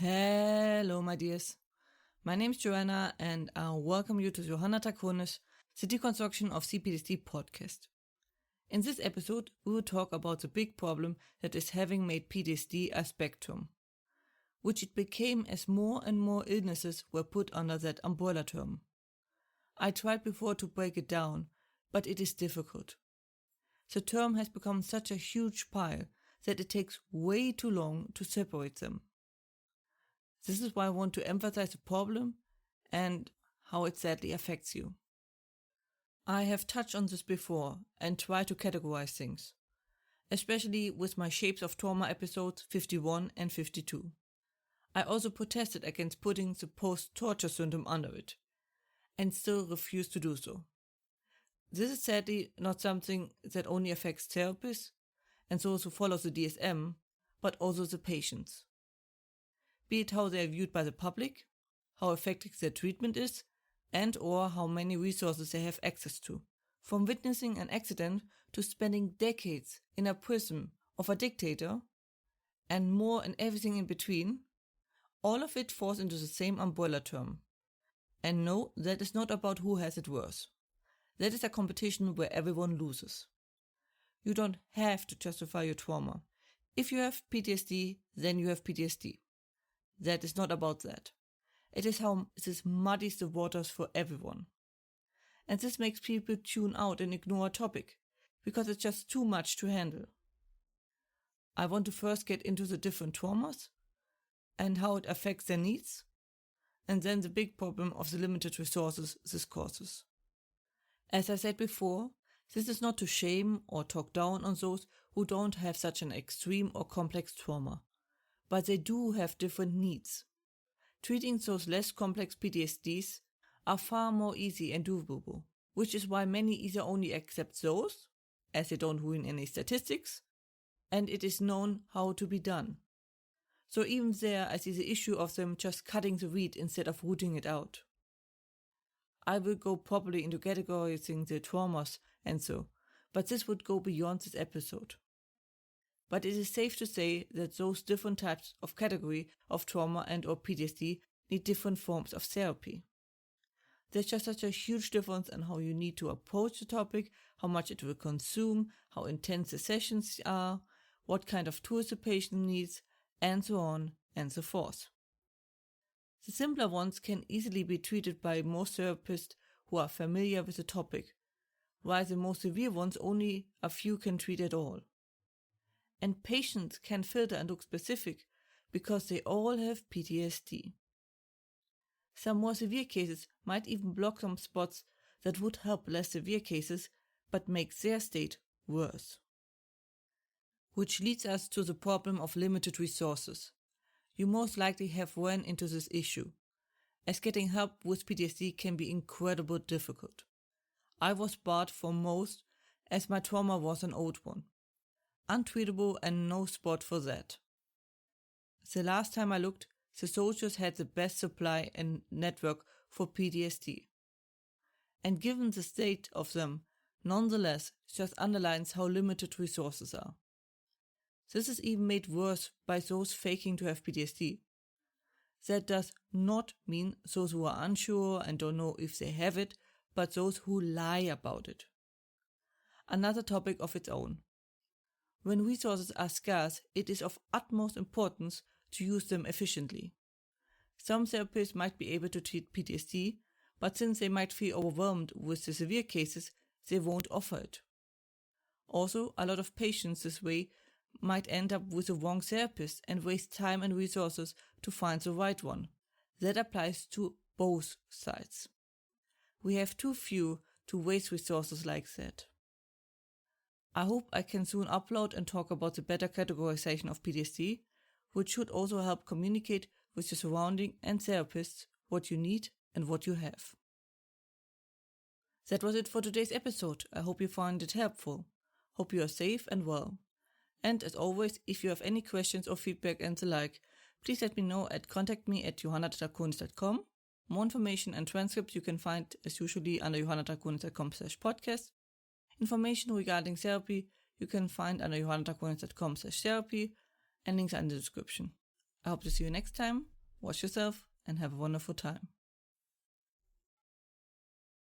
Hello, my dears. My name is Joanna, and I welcome you to the Johanna Takonis, the Deconstruction of CPTSD podcast. In this episode, we will talk about the big problem that is having made PTSD a spectrum, which it became as more and more illnesses were put under that umbrella term. I tried before to break it down, but it is difficult. The term has become such a huge pile that it takes way too long to separate them. This is why I want to emphasize the problem and how it sadly affects you. I have touched on this before and tried to categorize things, especially with my Shapes of Trauma episodes 51 and 52. I also protested against putting the post-torture syndrome under it, and still refuse to do so. This is sadly not something that only affects therapists and those who follow the DSM, but also the patients. Be it how they are viewed by the public, how effective their treatment is, and or how many resources they have access to. From witnessing an accident to spending decades in a prison of a dictator, and more and everything in between, all of it falls into the same umbrella term. And no, that is not about who has it worse. That is a competition where everyone loses. You don't have to justify your trauma. If you have PTSD, then you have PTSD. That is not about that. It is how this muddies the waters for everyone. And this makes people tune out and ignore a topic, because it's just too much to handle. I want to first get into the different traumas and how it affects their needs, and then the big problem of the limited resources this causes. As I said before, this is not to shame or talk down on those who don't have such an extreme or complex trauma, but they do have different needs. Treating those less complex PTSDs are far more easy and doable, which is why many either only accept those, as they don't ruin any statistics, and it is known how to be done. So even there I see the issue of them just cutting the weed instead of rooting it out. I will go properly into categorizing the traumas and so, but this would go beyond this episode. But it is safe to say that those different types of category of trauma and or PTSD need different forms of therapy. There's just such a huge difference in how you need to approach the topic, how much it will consume, how intense the sessions are, what kind of tools the patient needs, and so on and so forth. The simpler ones can easily be treated by most therapists who are familiar with the topic, while the more severe ones only a few can treat at all. And patients can filter and look specific because they all have PTSD. Some more severe cases might even block some spots that would help less severe cases but make their state worse. Which leads us to the problem of limited resources. You most likely have run into this issue, as getting help with PTSD can be incredibly difficult. I was barred from most as my trauma was an old one. Untreatable and no spot for that. The last time I looked, the soldiers had the best supply and network for PTSD. And given the state of them, nonetheless, just underlines how limited resources are. This is even made worse by those faking to have PTSD. That does not mean those who are unsure and don't know if they have it, but those who lie about it. Another topic of its own. When resources are scarce, it is of utmost importance to use them efficiently. Some therapists might be able to treat PTSD, but since they might feel overwhelmed with the severe cases, they won't offer it. Also, a lot of patients this way might end up with the wrong therapist and waste time and resources to find the right one. That applies to both sides. We have too few to waste resources like that. I hope I can soon upload and talk about the better categorization of PTSD, which should also help communicate with your surrounding and therapists what you need and what you have. That was it for today's episode. I hope you found it helpful. Hope you are safe and well. And as always, if you have any questions or feedback and the like, please let me know at contactme@johannatakonis.com. More information and transcripts you can find as usually under johannatakonis.com/podcast. Information regarding therapy you can find under johannatakonis.com/therapy, and links are in the description. I hope to see you next time. wash yourself, and have a wonderful time.